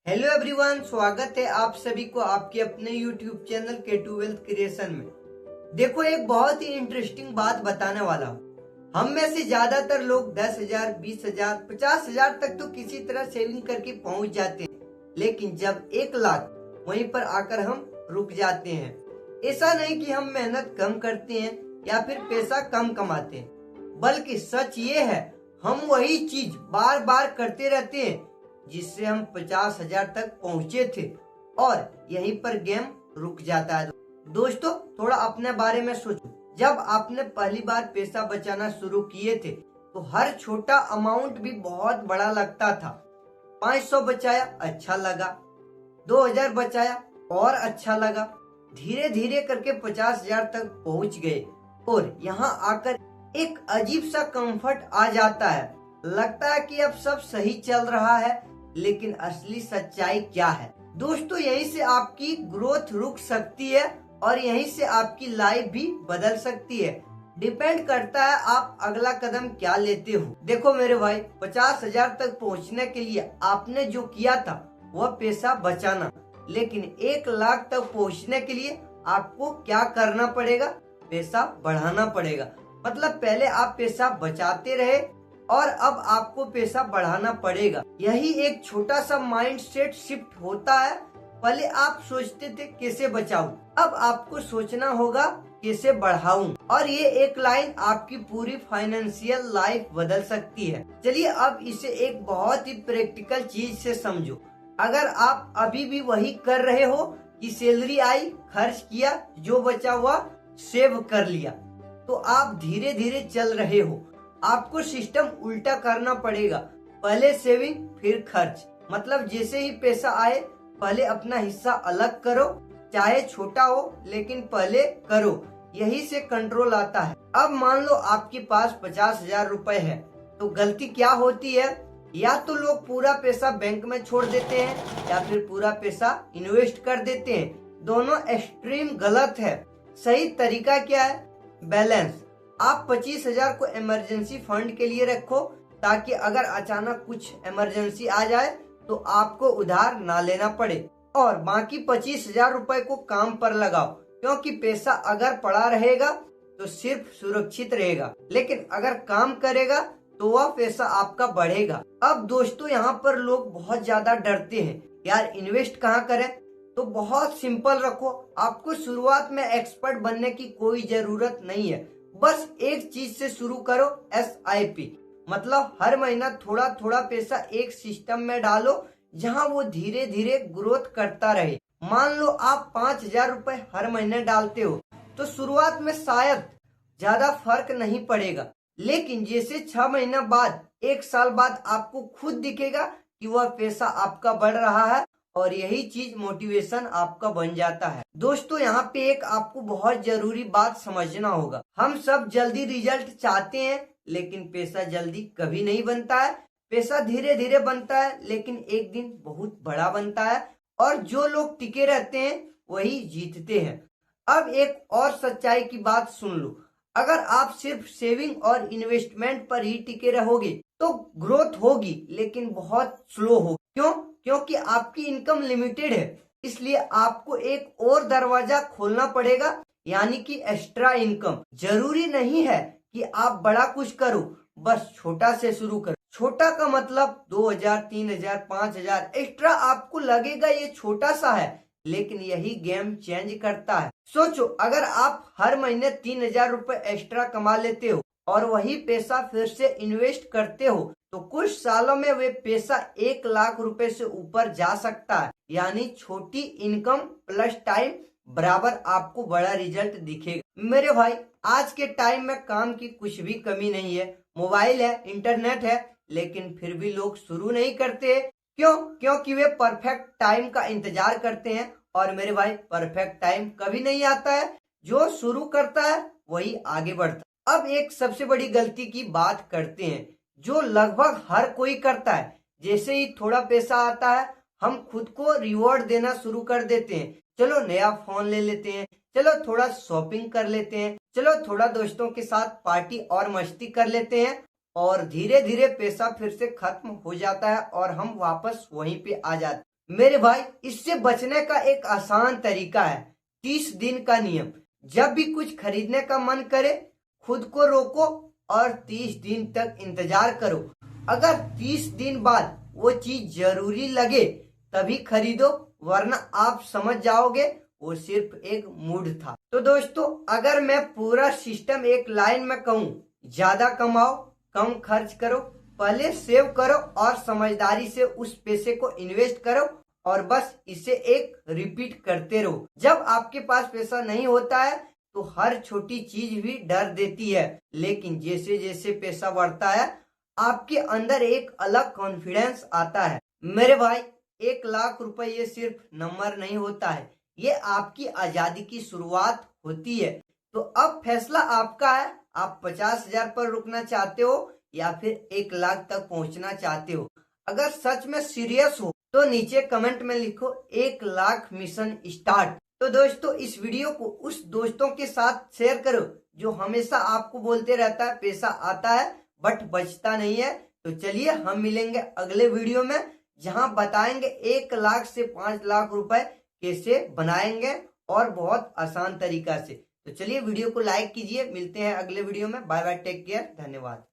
Hello everyone, स्वागत है आप सभी को आपके अपने YouTube channel K2 wealth creation में। देखो, एक बहुत ही इंटरेस्टिंग बात बताने वाला हूँ। हम में से ज्यादातर लोग 10,000, 20,000, 50,000 तक तो किसी तरह सेविंग करके पहुंच जाते हैं, लेकिन जब 1 लाख वहीं पर आकर हम रुक जाते हैं। ऐसा नहीं कि हम मेहनत कम करते हैं या फिर पैसा कम कमाते हैं, बल्कि सच ये है हम वही चीज बार बार करते रहते हैं जिससे हम 50,000 तक पहुंचे थे और यहीं पर गेम रुक जाता है। दोस्तों, थोड़ा अपने बारे में सोचो। जब आपने पहली बार पैसा बचाना शुरू किए थे तो हर छोटा अमाउंट भी बहुत बड़ा लगता था। 500 बचाया, अच्छा लगा। 2,000 बचाया और अच्छा लगा। धीरे धीरे करके 50,000 तक पहुंच गए और यहाँ आकर एक अजीब सा कंफर्ट आ जाता है। लगता है कि अब सब सही चल रहा है, लेकिन असली सच्चाई क्या है? दोस्तों, यहीं से आपकी ग्रोथ रुक सकती है और यहीं से आपकी लाइफ भी बदल सकती है। डिपेंड करता है आप अगला कदम क्या लेते हो। देखो मेरे भाई, 50,000 तक पहुंचने के लिए आपने जो किया था वह पैसा बचाना, लेकिन 1 लाख तक पहुंचने के लिए आपको क्या करना पड़ेगा? पैसा बढ़ाना पड़ेगा। मतलब पहले आप पैसा बचाते रहे और अब आपको पैसा बढ़ाना पड़ेगा। यही एक छोटा सा माइंड सेट शिफ्ट होता है। पहले आप सोचते थे कैसे बचाऊं, अब आपको सोचना होगा कैसे बढ़ाऊं, और ये एक लाइन आपकी पूरी फाइनेंशियल लाइफ बदल सकती है। चलिए अब इसे एक बहुत ही प्रैक्टिकल चीज से समझो। अगर आप अभी भी वही कर रहे हो कि सैलरी आई, खर्च किया, जो बचा हुआ सेव कर लिया, तो आप धीरे धीरे चल रहे हो। आपको सिस्टम उल्टा करना पड़ेगा। पहले सेविंग फिर खर्च। मतलब जैसे ही पैसा आए पहले अपना हिस्सा अलग करो, चाहे छोटा हो लेकिन पहले करो। यही से कंट्रोल आता है। अब मान लो आपके पास 50,000 रुपए है, तो गलती क्या होती है? या तो लोग पूरा पैसा बैंक में छोड़ देते हैं या फिर पूरा पैसा इन्वेस्ट कर देते हैं। दोनों एक्सट्रीम गलत है। सही तरीका क्या है? बैलेंस। आप 25,000 को इमरजेंसी फंड के लिए रखो, ताकि अगर अचानक कुछ इमरजेंसी आ जाए तो आपको उधार ना लेना पड़े, और बाकी 25,000 रुपए को काम पर लगाओ, क्योंकि पैसा अगर पड़ा रहेगा तो सिर्फ सुरक्षित रहेगा, लेकिन अगर काम करेगा तो वह पैसा आपका बढ़ेगा। अब दोस्तों, यहाँ पर लोग बहुत ज्यादा डरते हैं, यार इन्वेस्ट कहाँ करें? तो बहुत सिंपल रखो। आपको शुरुआत में एक्सपर्ट बनने की कोई जरूरत नहीं है। बस एक चीज से शुरू करो, SIP। मतलब हर महीना थोड़ा थोड़ा पैसा एक सिस्टम में डालो जहां वो धीरे धीरे ग्रोथ करता रहे। मान लो आप 5,000 रुपए हर महीने डालते हो, तो शुरुआत में शायद ज्यादा फर्क नहीं पड़ेगा, लेकिन जैसे 6 महीना बाद, 1 साल बाद आपको खुद दिखेगा कि वह पैसा आपका बढ़ रहा है, और यही चीज मोटिवेशन आपका बन जाता है। दोस्तों, यहाँ पे एक आपको बहुत जरूरी बात समझना होगा। हम सब जल्दी रिजल्ट चाहते हैं, लेकिन पैसा जल्दी कभी नहीं बनता है। पैसा धीरे धीरे बनता है, लेकिन एक दिन बहुत बड़ा बनता है, और जो लोग टिके रहते हैं वही जीतते हैं। अब एक और सच्चाई की बात सुन लो। अगर आप सिर्फ सेविंग और इन्वेस्टमेंट पर ही टिके रहोगे तो ग्रोथ होगी, लेकिन बहुत स्लो होगी। क्यों? क्योंकि आपकी इनकम लिमिटेड है। इसलिए आपको एक और दरवाजा खोलना पड़ेगा, यानी कि एक्स्ट्रा इनकम। जरूरी नहीं है कि आप बड़ा कुछ करो, बस छोटा से शुरू करो। छोटा का मतलब 2,000, 3,000, 5,000 एक्स्ट्रा आपको लगेगा ये छोटा सा है, लेकिन यही गेम चेंज करता है। सोचो, अगर आप हर महीने 3,000 रुपए एक्स्ट्रा कमा लेते हो और वही पैसा फिर से इन्वेस्ट करते हो, तो कुछ सालों में वे पैसा 1 लाख रुपए से ऊपर जा सकता है। यानी छोटी इनकम प्लस टाइम बराबर आपको बड़ा रिजल्ट दिखेगा। मेरे भाई, आज के टाइम में काम की कुछ भी कमी नहीं है। मोबाइल है, इंटरनेट है, लेकिन फिर भी लोग शुरू नहीं करते। क्यों? क्योंकि वे परफेक्ट टाइम का इंतजार करते हैं, और मेरे भाई परफेक्ट टाइम कभी नहीं आता है। जो शुरू करता है वही आगे बढ़ता है। अब एक सबसे बड़ी गलती की बात करते हैं, जो लगभग हर कोई करता है। जैसे ही थोड़ा पैसा आता है, हम खुद को रिवॉर्ड देना शुरू कर देते हैं। चलो नया फोन ले लेते हैं, चलो थोड़ा शॉपिंग कर लेते हैं, चलो थोड़ा दोस्तों के साथ पार्टी और मस्ती कर लेते हैं, और धीरे धीरे पैसा फिर से खत्म हो जाता है और हम वापस वहीं पे आ जाते। मेरे भाई, इससे बचने का एक आसान तरीका है 30 दिन का नियम। जब भी कुछ खरीदने का मन करे, खुद को रोको और 30 दिन तक इंतजार करो। अगर 30 दिन बाद वो चीज जरूरी लगे तभी खरीदो, वरना आप समझ जाओगे वो सिर्फ एक मूड था। तो दोस्तों, अगर मैं पूरा सिस्टम एक लाइन में कहूँ, ज्यादा कमाओ, कम खर्च करो, पहले सेव करो और समझदारी से उस पैसे को इन्वेस्ट करो और बस इसे एक रिपीट करते रहो। जब आपके पास पैसा नहीं होता है तो हर छोटी चीज भी डर देती है, लेकिन जैसे जैसे पैसा बढ़ता है आपके अंदर एक अलग कॉन्फिडेंस आता है। मेरे भाई, 1 लाख रुपए ये सिर्फ नंबर नहीं होता है, ये आपकी आजादी की शुरुआत होती है। तो अब फैसला आपका है, आप 50,000 पर रुकना चाहते हो या फिर 1 लाख तक पहुंचना चाहते हो। अगर सच में सीरियस हो तो नीचे कमेंट में लिखो 1 लाख मिशन स्टार्ट। तो दोस्तों, इस वीडियो को उस दोस्तों के साथ शेयर करो जो हमेशा आपको बोलते रहता है पैसा आता है बट बचता नहीं है। तो चलिए हम मिलेंगे अगले वीडियो में, जहां बताएंगे 1 लाख से 5 लाख रुपए कैसे बनाएंगे और बहुत आसान तरीका से। तो चलिए वीडियो को लाइक कीजिए, मिलते हैं अगले वीडियो में। बाय बाय, टेक केयर, धन्यवाद।